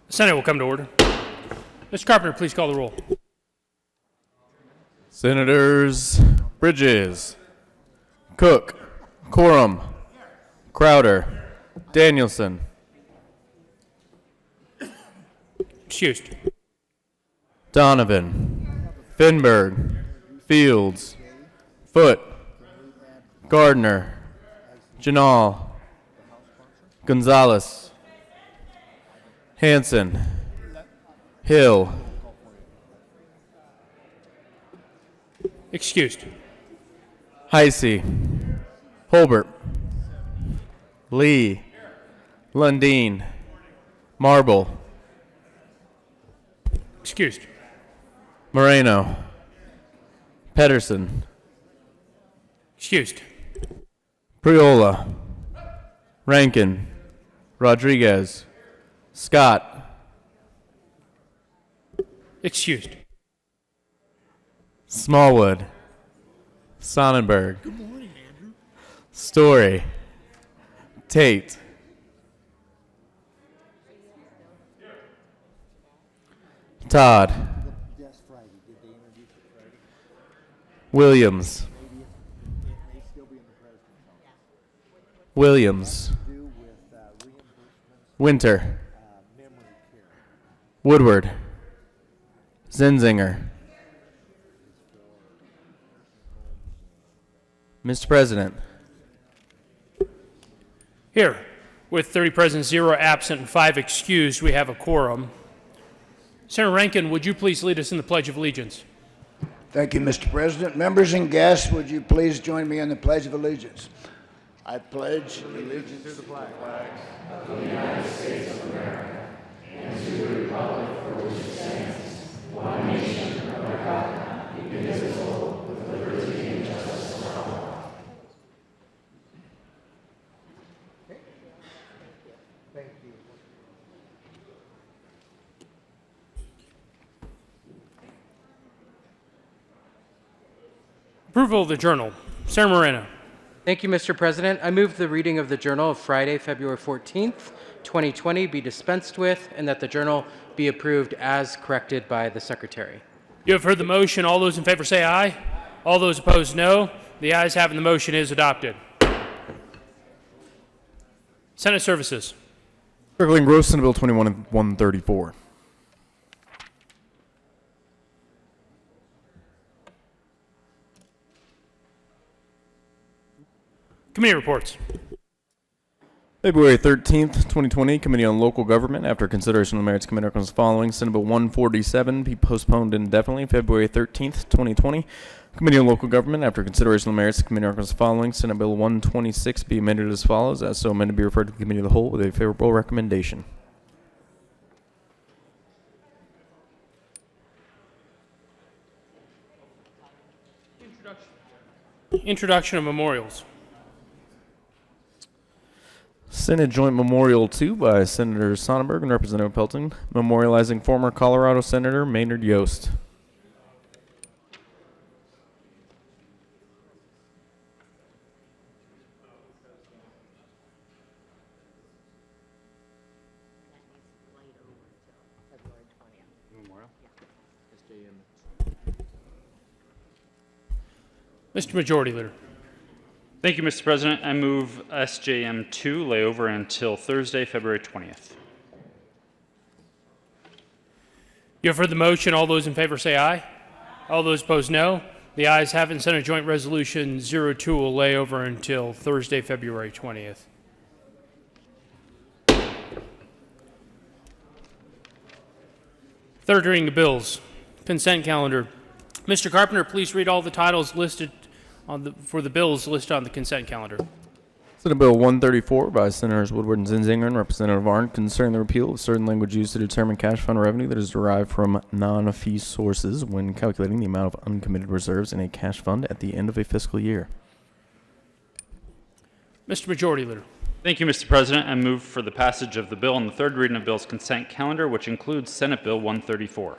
The Senate will come to order. Mr. Carpenter, please call the roll. Senators Bridges, Cook, Quorum, Crowder, Danielson, Excused. Donovan, Finberg, Fields, Foote, Gardner, Janal, Gonzalez, Hanson, Hill, Excused. Heisey, Holbert, Lee, Lundeen, Marble, Excused. Moreno, Pedersen, Excused. Priola, Rankin, Rodriguez, Scott, Excused. Smallwood, Sonnenberg, Story, Tate, Todd, Williams, Williams, Winter, Woodward, Zenzinger. Mr. President, Here, with 30 present, 0 absent, and 5 excused, we have a quorum. Senator Rankin, would you please lead us in the Pledge of Allegiance? Thank you, Mr. President. Members and guests, would you please join me in the Pledge of Allegiance? I pledge allegiance to the flag Approval of the Journal. Senator Moreno. Thank you, Mr. President. I move the reading of the Journal of Friday, February 14th, 2020 be dispensed with and that the Journal be approved as corrected by the Secretary. You have heard the motion. All those in favor say aye. All those opposed, no. The ayes have it, and the motion is adopted. Senate Services. Circling Gross, Senate Bill 21-134. Committee reports. February 13th, 2020, Committee on Local Government. After consideration of the merits, committee recommends the following. Senate Bill 147 be postponed indefinitely. February 13th, 2020. Committee on Local Government. After consideration of the merits, the committee recommends the following. Senate Bill 126 be amended as follows. As so amended, be referred to the Committee of the Whole with a favorable recommendation. Introduction of memorials. Senate Joint Memorial 2 by Senator Sonnenberg and Representative Pelton, memorializing former Colorado Senator Maynard Yost. Mr. Majority Leader. Thank you, Mr. President. I move SJM 2 lay over until Thursday, February 20th. You have heard the motion. All those in favor say aye. All those opposed, no. The ayes have it, and Senate Joint Resolution 02 will lay over until Thursday, February 20th. Third reading of bills. Consent calendar. Mr. Carpenter, please read all the titles listed for the bills listed on the consent calendar. Senate Bill 134 by Senators Woodward and Zenzinger and Representative Arndt concerning the repeal of certain language used to determine cash fund revenue that is derived from non-fee sources when calculating the amount of uncommitted reserves in a cash fund at the end of a fiscal year. Mr. Majority Leader. Thank you, Mr. President. I move for the passage of the bill on the third reading of bill's consent calendar, which includes Senate Bill 134.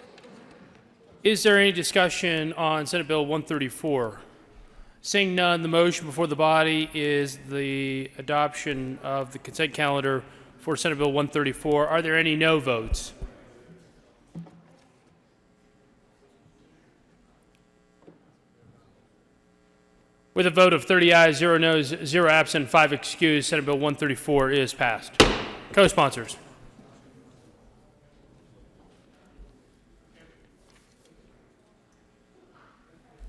Is there any discussion on Senate Bill 134? Seeing none, the motion before the body is the adoption of the consent calendar for Senate Bill 134. Are there any no votes? With a vote of 30 ayes, 0 noes, 0 absent, 5 excused, Senate Bill 134 is passed. Co-sponsors.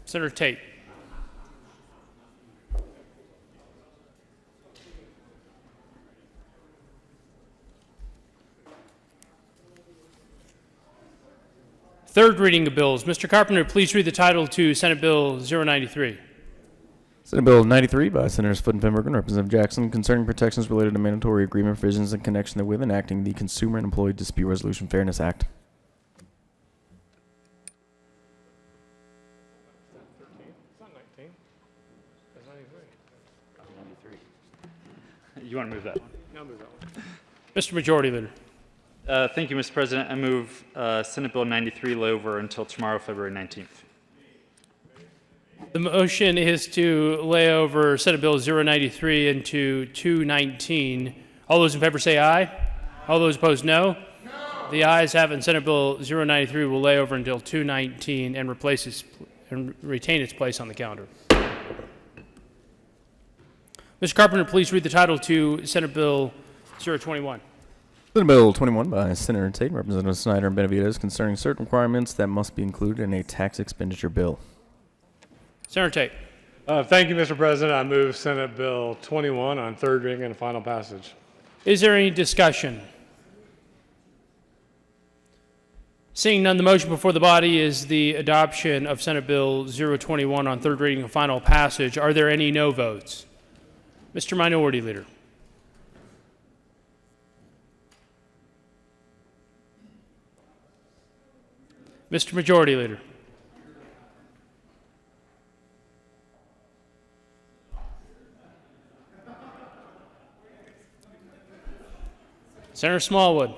Senator Tate. Third reading of bills. Mr. Carpenter, please read the title to Senate Bill 093. Senate Bill 93 by Senators Foot and Pembroke and Representative Jackson concerning protections related to mandatory agreement provisions in connection therewith enacting the Consumer and Employee Dispute Resolution Fairness Act. You want to move that one? Mr. Majority Leader. Thank you, Mr. President. I move Senate Bill 93 lay over until tomorrow, February 19th. The motion is to lay over Senate Bill 093 into 219. All those in favor say aye. All those opposed, no. The ayes have it, and Senate Bill 093 will lay over until 219 and retain its place on the calendar. Mr. Carpenter, please read the title to Senate Bill 021. Senate Bill 21 by Senator Tate and Representative Snyder and Benavides concerning certain requirements that must be included in a tax expenditure bill. Senator Tate. Thank you, Mr. President. I move Senate Bill 21 on third reading and final passage. Is there any discussion? Seeing none, the motion before the body is the adoption of Senate Bill 021 on third reading and final passage. Are there any no votes? Mr. Minority Leader. Mr. Majority Leader. Senator Smallwood.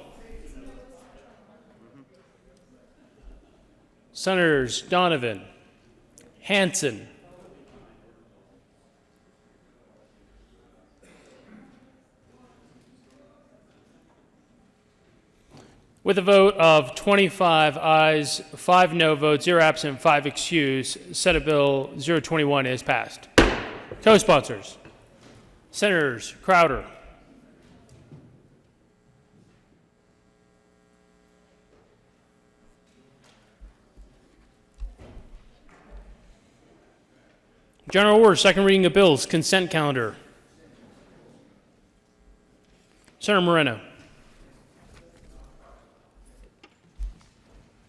Senators Donovan, Hansen, with a vote of 25 ayes, 5 no votes, 0 absent, 5 excused, Senate Bill 021 is passed. Co-sponsors, Senators Crowder, General order, second reading of bills, consent calendar. Senator Moreno.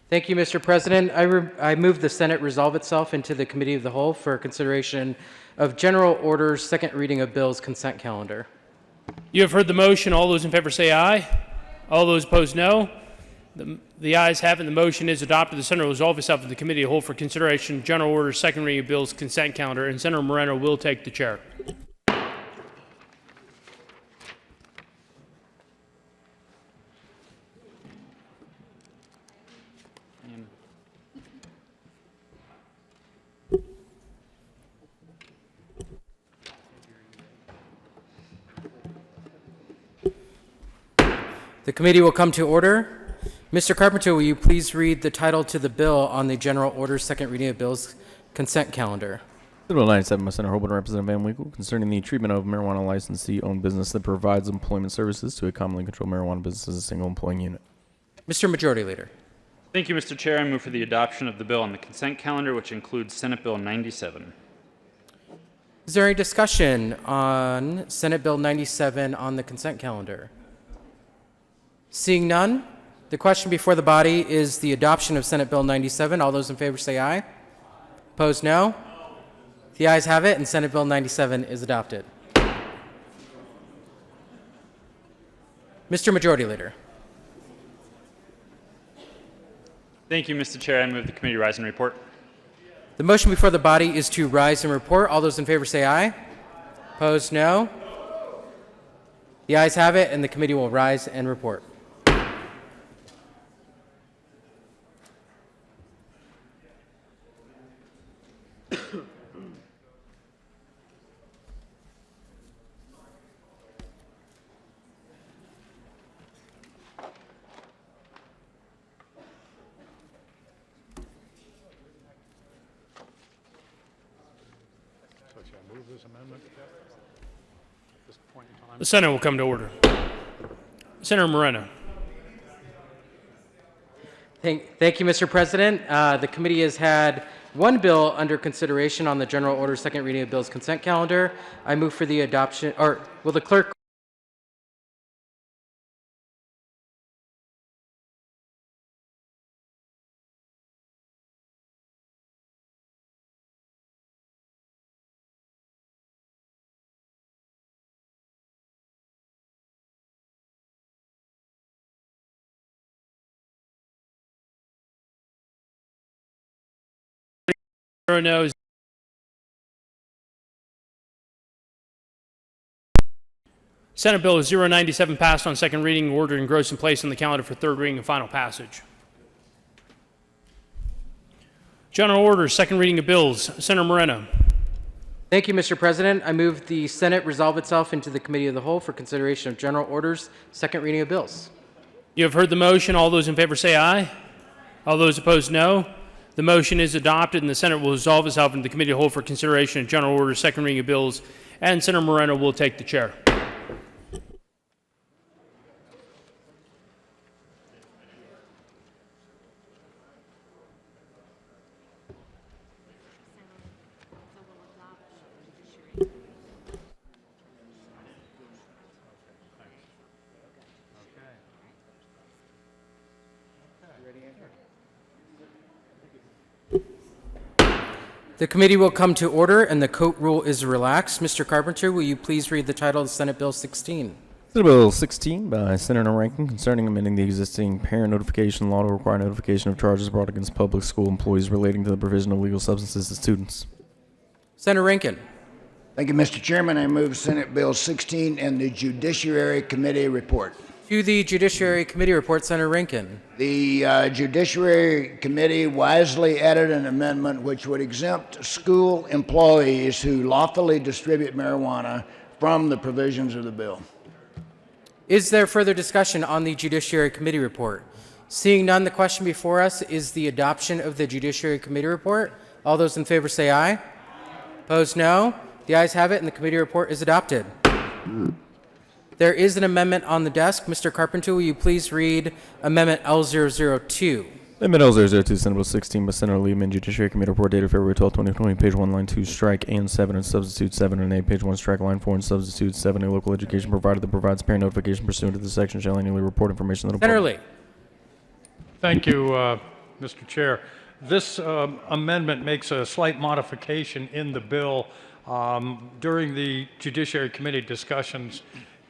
Thank you, Mr. President. I move the Senate resolve itself into the Committee of the Whole for consideration of General Orders, second reading of bills, consent calendar. You have heard the motion. All those in favor say aye. All those opposed, no. The ayes have it. The motion is adopted. The Senate will resolve itself in the Committee of the Whole for consideration General Orders, second reading of bills, consent calendar, and Senator Moreno will take the chair. The committee will come to order. Mr. Carpenter, will you please read the title to the bill on the General Orders, second reading of bills, consent calendar? Senate Bill 97 by Senator Hobolt and Representative Van Winkle concerning the treatment of marijuana licensee-owned business that provides employment services to a commonly controlled marijuana business as a single employing unit. Mr. Majority Leader. Thank you, Mr. Chair. I move for the adoption of the bill on the consent calendar, which includes Senate Bill 97. Is there any discussion on Senate Bill 97 on the consent calendar? Seeing none, the question before the body is the adoption of Senate Bill 97. All those in favor say aye. Opposed, no. The ayes have it, and Senate Bill 97 is adopted. Mr. Majority Leader. Thank you, Mr. Chair. I move the committee rise and report. The motion before the body is to rise and report. All those in favor say aye. Opposed, no. The ayes have it, and the committee will rise and report. The Senate will come to order. Senator Moreno. Thank you, Mr. President. The committee has had one bill under consideration on the general order, second reading of bills consent calendar. I move for the adoption, or will the clerk? No. Senate Bill 097 passed on second reading, ordered engrossed and placed on the calendar for third reading and final passage. General Order, second reading of bills. Senator Moreno. Thank you, Mr. President. I move the Senate resolve itself into the Committee of the Whole for consideration of general orders, second reading of bills. You have heard the motion. All those in favor say aye. All those opposed, no. The motion is adopted, and the Senate will resolve itself into the Committee of the Whole for consideration of general orders, second reading of bills, and Senator Moreno will take the chair. The committee will come to order, and the court rule is relaxed. Mr. Carpenter, will you please read the title of Senate Bill 16? Senate Bill 16 by Senator Rankin concerning amending the existing parent notification law to require notification of charges brought against public school employees relating to the provision of legal substances to students. Senator Rankin. Thank you, Mr. Chairman. I move Senate Bill 16 and the Judiciary Committee report. To the Judiciary Committee report, Senator Rankin. The Judiciary Committee wisely added an amendment which would exempt school employees who lawfully distribute marijuana from the provisions of the bill. Is there further discussion on the Judiciary Committee report? Seeing none, the question before us is the adoption of the Judiciary Committee report. All those in favor say aye. Opposed, no. The ayes have it, and the committee report is adopted. There is an amendment on the desk. Mr. Carpenter, will you please read Amendment L002? Amendment L002, Senate Bill 16 by Senator Lehman, Judiciary Committee report dated February 12, 2020, page 1, line 2, strike and 7 and substitute 7 and 8, page 1, strike line 4 and substitute 7. A local education provider that provides parent notification pursuant to this section shall annually report information that Senator Lee. Thank you, Mr. Chair. This amendment makes a slight modification in the bill. During the Judiciary Committee discussions,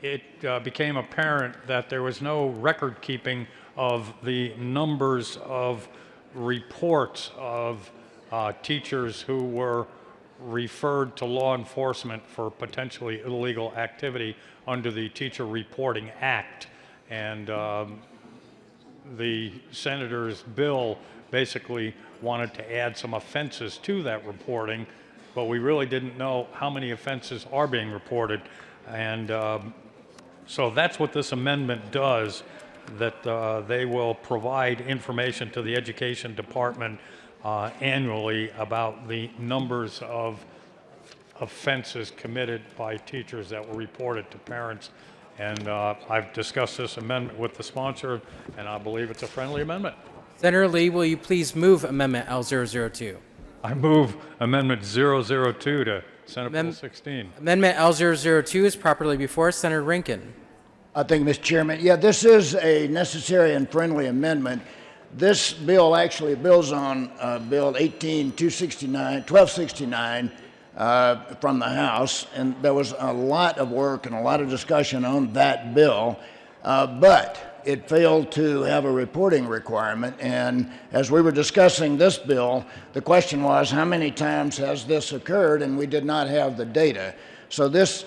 it became apparent that there was no record keeping of the numbers of reports of teachers who were referred to law enforcement for potentially illegal activity under the Teacher Reporting Act. And the senator's bill basically wanted to add some offenses to that reporting, but we really didn't know how many offenses are being reported. And so that's what this amendment does, that they will provide information to the Education Department annually about the numbers of offenses committed by teachers that were reported to parents. And I've discussed this amendment with the sponsor, and I believe it's a friendly amendment. Senator Lee, will you please move Amendment L002? I move Amendment 002 to Senate Bill 16. Amendment L002 is properly before us. Senator Rankin. Thank you, Mr. Chairman. Yeah, this is a necessary and friendly amendment. This bill actually builds on Bill 1269 from the House, and there was a lot of work and a lot of discussion on that bill, but it failed to have a reporting requirement. And as we were discussing this bill, the question was, how many times has this occurred? And we did not have the data. So this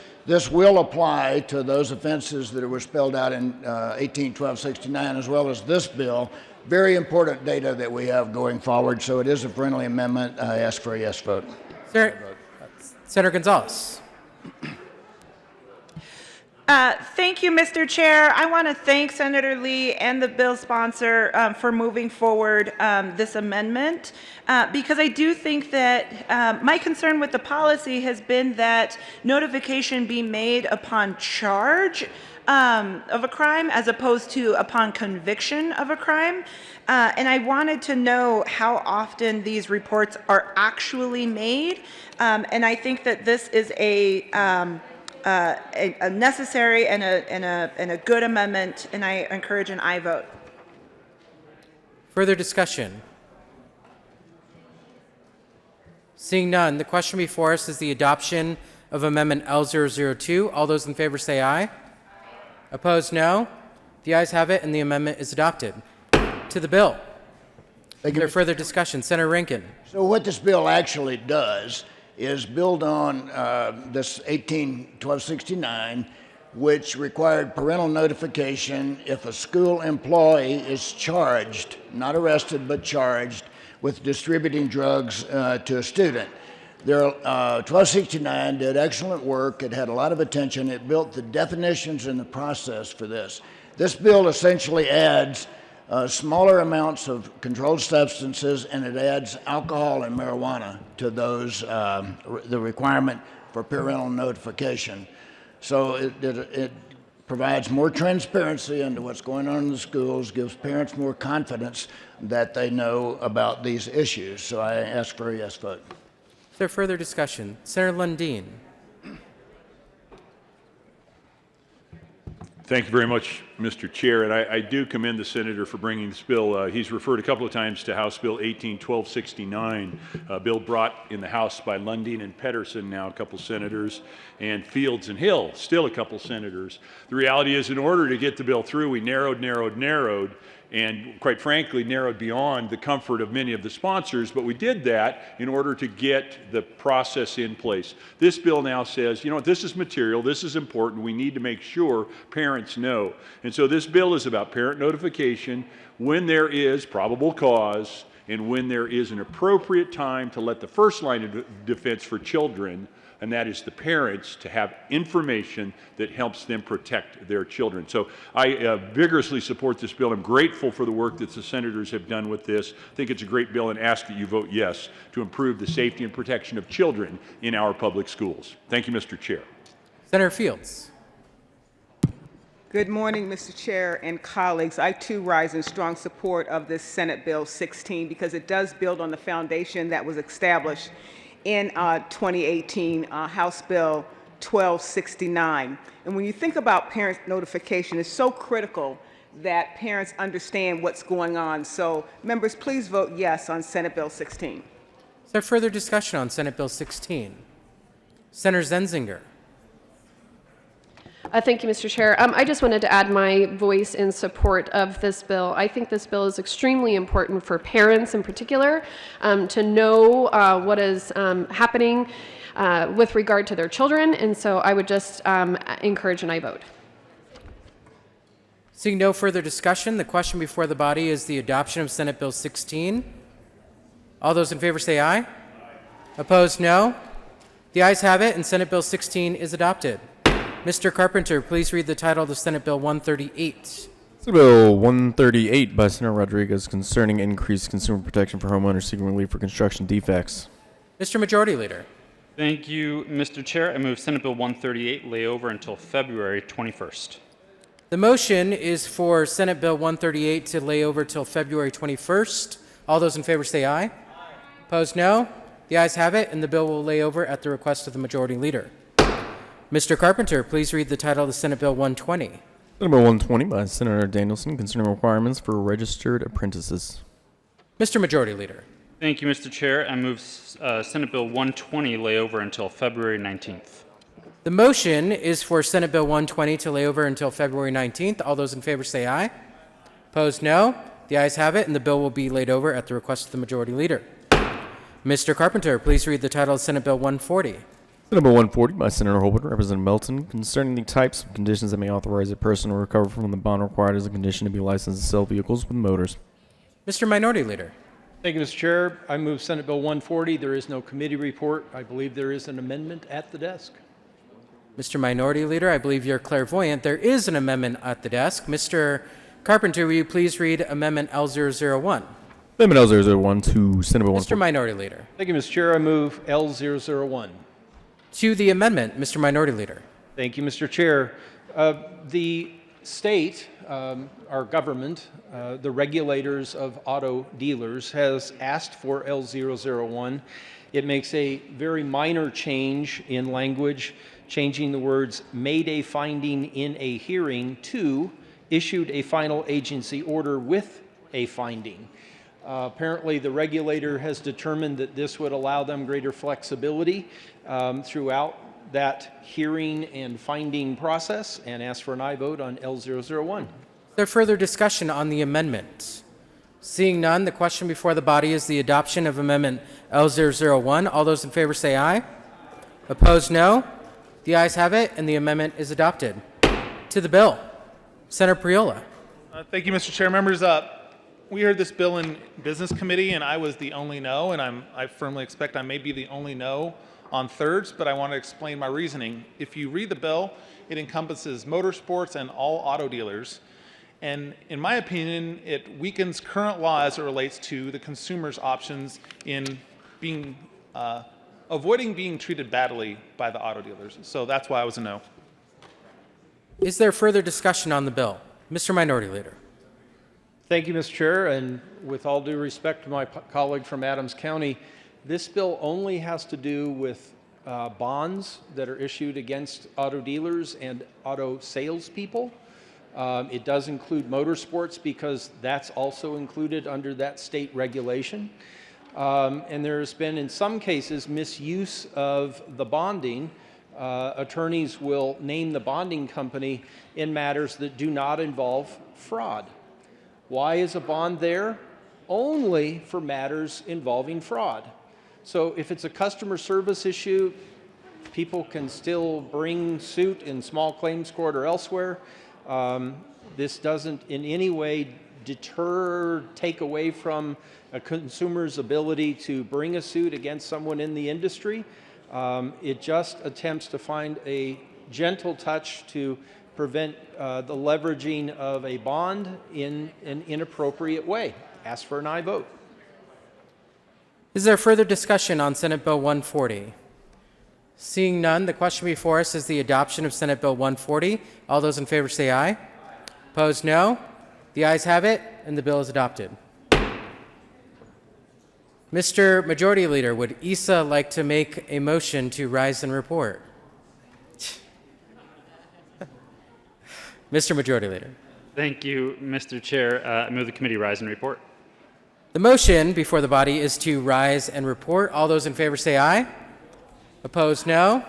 will apply to those offenses that were spelled out in 18-1269, as well as this bill. Very important data that we have going forward. So it is a friendly amendment. I ask for a yes vote. Senator Gonzalez. Thank you, Mr. Chair. I want to thank Senator Lee and the bill sponsor for moving forward this amendment because I do think that my concern with the policy has been that notification be made upon charge of a crime as opposed to upon conviction of a crime. And I wanted to know how often these reports are actually made. And I think that this is a necessary and a good amendment, and I encourage an aye vote. Further discussion? Seeing none, the question before us is the adoption of Amendment L002. All those in favor say aye. Opposed, no. The ayes have it, and the amendment is adopted. To the bill. Thank you, Is there Mr. further discussion? Senator Rankin. So what this bill actually does is build on this 1269, which required parental notification if a school employee is charged, not arrested, but charged with distributing drugs to a student. 1269 did excellent work. It had a lot of attention. It built the definitions and the process for this. This bill essentially adds smaller amounts of controlled substances, and it adds alcohol and marijuana to those, the requirement for parental notification. So it provides more transparency into what's going on in the schools, gives parents more confidence that they know about these issues. So I ask for a yes vote. Is there further discussion? Senator Lundin. Thank you very much, Mr. Chair. And I do commend the senator for bringing this bill. He's referred a couple of times to House Bill 18-1269, a bill brought in the House by Lundin and Pedersen, now a couple senators, and Fields and Hill, still a couple senators. The reality is, in order to get the bill through, we narrowed, and quite frankly narrowed beyond the comfort of many of the sponsors, but we did that in order to get the process in place. This bill now says, you know what, this is material, this is important, we need to make sure parents know. And so this bill is about parent notification when there is probable cause and when there is an appropriate time to let the first line of defense for children, and that is the parents, to have information that helps them protect their children. So I vigorously support this bill. I'm grateful for the work that the senators have done with this. I think it's a great bill and ask that you vote yes to improve the safety and protection of children in our public schools. Thank you, Mr. Chair. Senator Fields. Good morning, Mr. Chair and colleagues. I too rise in strong support of this Senate Bill 16 because it does build on the foundation that was established in 2018, House Bill 1269. And when you think about parent notification, it's so critical that parents understand what's going on. So members, please vote yes on Senate Bill 16. Is there further discussion on Senate Bill 16? Senator Zenzinger. Thank you, Mr. Chair. I just wanted to add my voice in support of this bill. I think this bill is extremely important for parents in particular to know what is happening with regard to their children, and so I would just encourage an aye vote. Seeing no further discussion, the question before the body is the adoption of Senate Bill 16. All those in favor say aye. Opposed, no. The ayes have it, and Senate Bill 16 is adopted. Mr. Carpenter, please read the title of the Senate Bill 138. Senate Bill 138 by Senator Rodriguez concerning increased consumer protection for homeowners seeking relief for construction defects. Mr. Majority Leader. Thank you, Mr. Chair. I move Senate Bill 138 lay over until February 21st. The motion is for Senate Bill 138 to lay over till February 21st. All those in favor say aye. Aye. Opposed, no. The ayes have it, and the bill will lay over at the request of the Majority Leader. Mr. Carpenter, please read the title of the Senate Bill 120. Senate Bill 120 by Senator Danielson concerning requirements for registered apprentices. Mr. Majority Leader. Thank you, Mr. Chair. I move Senate Bill 120 lay over until February 19th. The motion is for Senate Bill 120 to lay over until February 19th. All those in favor say aye. Opposed, no. The ayes have it, and the bill will be laid over at the request of the Majority Leader. Mr. Carpenter, please read the title of Senate Bill 140. Senate Bill 140 by Senator Holbert, Representative Melton, concerning the types of conditions that may authorize a person to recover from the bond required as a condition to be licensed to sell vehicles with motors. Mr. Minority Leader. Thank you, Mr. Chair. I move Senate Bill 140. There is no committee report. I believe there is an amendment at the desk. Mr. Minority Leader, I believe you're clairvoyant. There is an amendment at the desk. Mr. Carpenter, will you please read Amendment L001? Amendment L001 to Senate Bill Mr. Minority Leader. Thank you, Mr. Chair. I move L001. To the amendment, Mr. Minority Leader. Thank you, Mr. Chair. The state, our government, the regulators of auto dealers, has asked for L001. It makes a very minor change in language, changing the words made a finding in a hearing to issued a final agency order with a finding. Apparently, the regulator has determined that this would allow them greater flexibility throughout that hearing and finding process, and ask for an aye vote on L001. Is there further discussion on the amendment? Seeing none, the question before the body is the adoption of Amendment L001. All those in favor say aye. Opposed, no. The ayes have it, and the amendment is adopted. To the bill, Senator Priola. Thank you, Mr. Chair. Members, we heard this bill in Business Committee, and I was the only no, and I firmly expect I may be the only no on thirds, but I want to explain my reasoning. If you read the bill, it encompasses motorsports and all auto dealers, and in my opinion, it weakens current law as it relates to the consumer's options in being avoiding being treated badly by the auto dealers. So that's why I was a no. Is there further discussion on the bill? Mr. Minority Leader. Thank you, Mr. Chair, and with all due respect to my colleague from Adams County, this bill only has to do with bonds that are issued against auto dealers and auto salespeople. It does include motorsports because that's also included under that state regulation. And there has been, in some cases, misuse of the bonding. Attorneys will name the bonding company in matters that do not involve fraud. Why is a bond there? Only for matters involving fraud. So if it's a customer service issue, people can still bring suit in small claims court or elsewhere. This doesn't in any way deter, take away from a consumer's ability to bring a suit against someone in the industry. It just attempts to find a gentle touch to prevent the leveraging of a bond in an inappropriate way. Ask for an aye vote. Is there further discussion on Senate Bill 140? Seeing none, the question before us is the adoption of Senate Bill 140. All those in favor say aye. Opposed, no. The ayes have it, and the bill is adopted. Mr. Majority Leader, would Issa like to make a motion to rise and report? Mr. Majority Leader. Thank you, Mr. Chair. I move the committee rise and report. The motion before the body is to rise and report. All those in favor say aye. Opposed, no.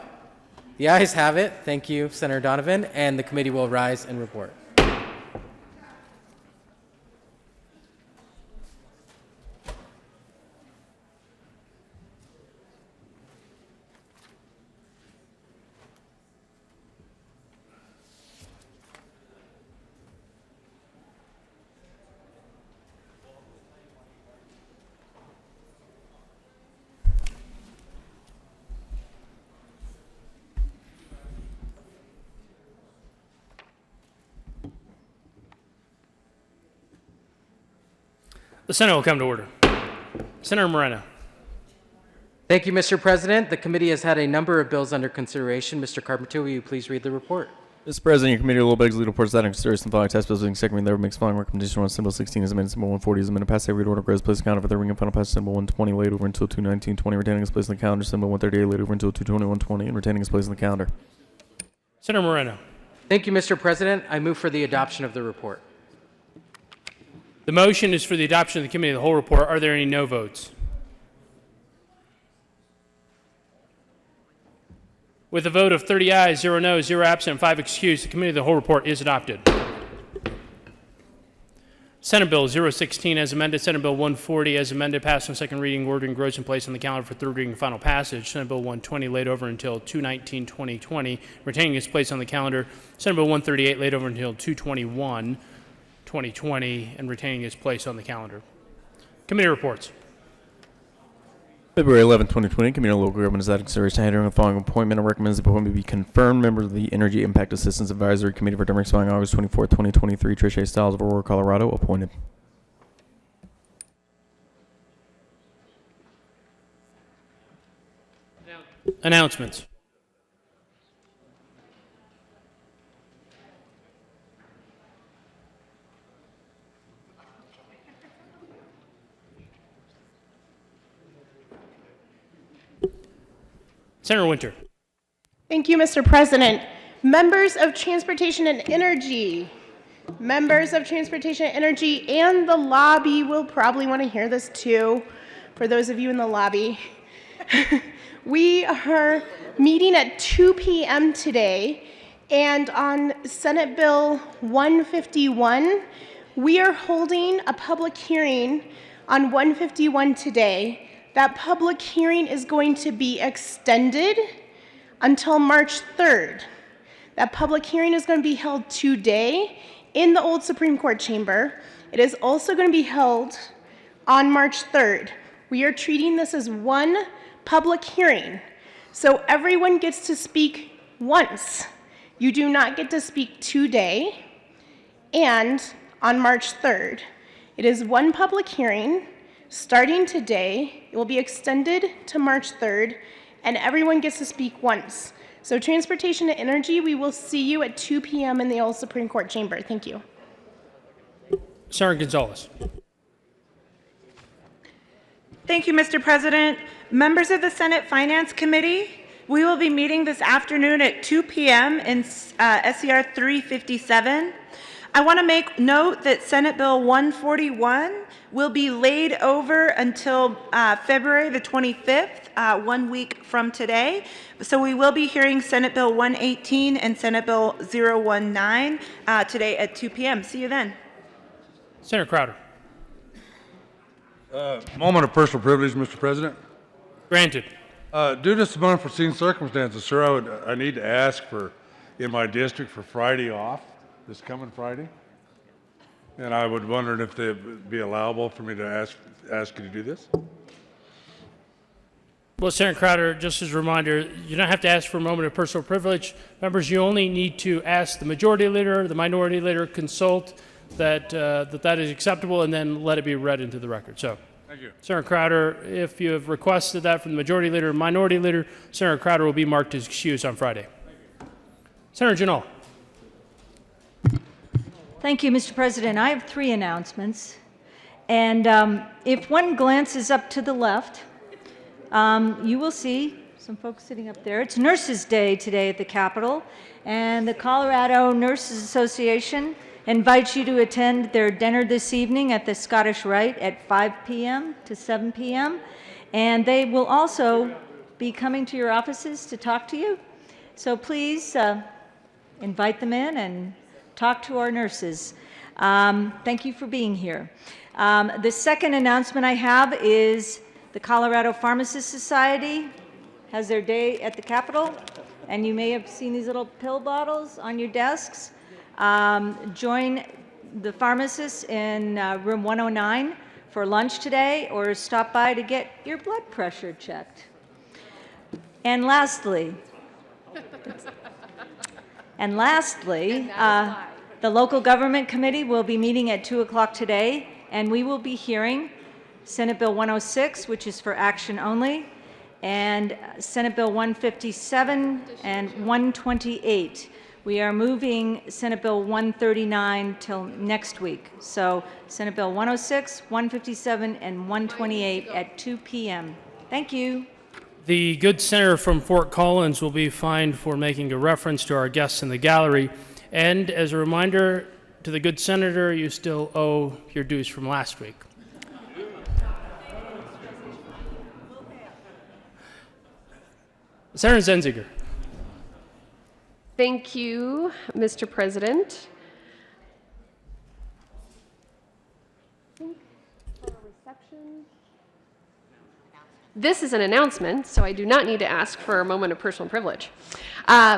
The ayes have it. Thank you, Senator Donovan, and the committee will rise and report. The Senate will come to order. Senator Moreno. Thank you, Mr. President. The committee has had a number of bills under consideration. Mr. Carpenter, will you please read the report? Mr. President, your committee will begs legal reports that in consideration the following task bills being second reading, therefore makes the following recommendation on Senate Bill 16 as amended, Senate Bill 140 as amended, pass every read order, grace place account for third reading and final passage, Senate Bill 120 laid over until 2/19/20, retaining its place in the calendar, Senate Bill 138 laid over until 2/21/20, and retaining its place in the calendar. Senator Moreno. Thank you, Mr. President. I move for the adoption of the report. The motion is for the adoption of the committee of the whole report. Are there any no votes? With a vote of 30 ayes, 0 noes, 0 absent, and 5 excused, the committee of the whole report is adopted. Senate Bill 016 as amended, Senate Bill 140 as amended, passed on second reading, ordering gross and placed on the calendar for third reading and final passage. Senate Bill 120 laid over until 2/19/2020, retaining its place on the calendar. Senate Bill 138 laid over until 2/21/2020, and retaining its place on the calendar. Committee reports. February 11, 2020, Committee on Local Government is out of consideration hearing the following appointment and recommends the appointment be confirmed. Member of the Energy Impact Assistance Advisory Committee for term expiring August 24, 2023, Tricia A. Stiles of Aurora, Colorado, appointed. Announcements. Senator Winter. Thank you, Mr. President. Members of Transportation and Energy. Members of Transportation and Energy and the lobby will probably want to hear this too, for those of you in the lobby. We are meeting at 2 p.m. today, and on Senate Bill 151, we are holding a public hearing on 151 today. That public hearing is going to be extended until March 3rd. That public hearing is going to be held today in the old Supreme Court chamber. It is also going to be held on March 3rd. We are treating this as one public hearing, so everyone gets to speak once. You do not get to speak today and on March 3rd. It is one public hearing. Starting today, it will be extended to March 3rd, and everyone gets to speak once. So Transportation and Energy, we will see you at 2 p.m. in the old Supreme Court chamber. Thank you. Senator Gonzalez. Thank you, Mr. President. Members of the Senate Finance Committee, we will be meeting this afternoon at 2 p.m. in SCR 357. I want to make note that Senate Bill 141 will be laid over until February the 25th, 1 week from today. So we will be hearing Senate Bill 118 and Senate Bill 019 today at 2 p.m. See you then. Senator Crowder. Moment of personal privilege, Mr. President. Granted. Due to some unforeseen circumstances, sir, I need to ask for, in my district, for Friday off, this coming Friday. And I would wonder if it would be allowable for me to ask you to do this. Well, Senator Crowder, just as a reminder, you don't have to ask for a moment of personal privilege. Members, you only need to ask the majority leader, the minority leader, consult that that is acceptable, and then let it be read into the record. So, thank you. Senator Crowder, if you have requested that from the majority leader and minority leader, Senator Crowder will be marked as excused on Friday. Senator Janal. Thank you, Mr. President. I have 3 announcements. And if one glances up to the left, you will see some folks sitting up there. It's Nurses Day today at the Capitol, and the Colorado Nurses Association invites you to attend their dinner this evening at the Scottish Rite at 5 p.m. to 7 p.m. And they will also be coming to your offices to talk to you. So please invite them in and talk to our nurses. Thank you for being here. The second announcement I have is the Colorado Pharmacists Society has their day at the Capitol, and you may have seen these little pill bottles on your desks. Join the pharmacists in room 109 for lunch today, or stop by to get your blood pressure checked. And lastly, the Local Government Committee will be meeting at 2 o'clock today, and we will be hearing Senate Bill 106, which is for action only, and Senate Bill 157 and 128. We are moving Senate Bill 139 till next week. So Senate Bill 106, 157, and 128 at 2 p.m. Thank you. The good senator from Fort Collins will be fined for making a reference to our guests in the gallery. And as a reminder to the good senator, you still owe your dues from last week. Senator Zenziger. Thank you, Mr. President. This is an announcement, so I do not need to ask for a moment of personal privilege.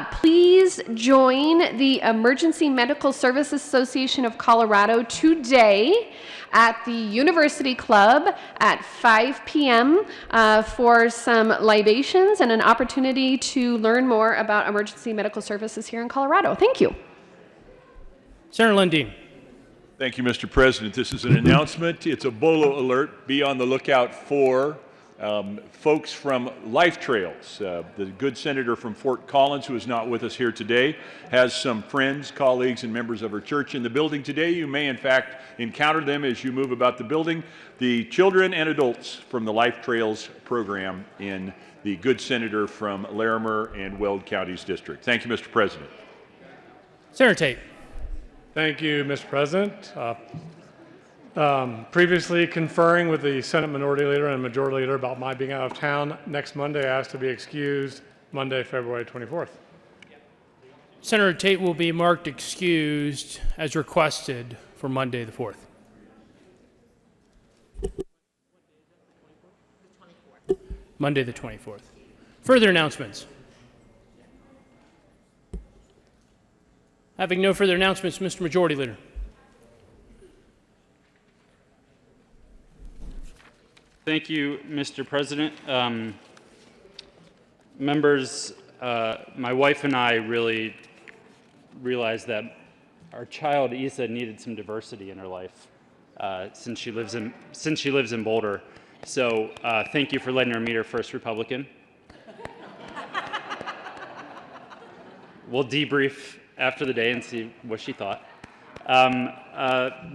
Please join the Emergency Medical Services Association of Colorado today at the University Club at 5 p.m. For some libations and an opportunity to learn more about emergency medical services here in Colorado. Thank you. Senator Lundin. Thank you, Mr. President. This is an announcement. It's a BOLO alert. Be on the lookout for folks from Life Trails. The good senator from Fort Collins, who is not with us here today, has some friends, colleagues, and members of her church in the building today. You may, in fact, encounter them as you move about the building. The children and adults from the Life Trails program in the good senator from Larimer and Weld Counties District. Thank you, Mr. President. Senator Tate. Thank you, Mr. President. Previously conferring with the Senate Minority Leader and Majority Leader about my being out of town next Monday, I ask to be excused Monday, February 24th. Senator Tate will be marked excused as requested for Monday the 4th. Monday the 24th. Further announcements? Having no further announcements, Mr. Majority Leader. Thank you, Mr. President. Members, my wife and I really realized that our child Isa needed some diversity in her life since she lives in Boulder. So thank you for letting her meet her first Republican. We'll debrief after the day and see what she thought.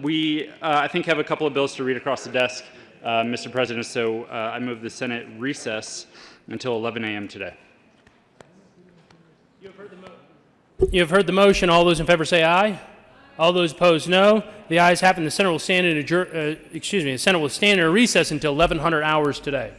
We, I think, have a couple of bills to read across the desk, Mr. President, so I move the Senate recess until 11 a.m. today. You have heard the motion. All those in favor say aye. All those opposed, no. The ayes have it. The Senate will stand in a recess until 1100 hours today.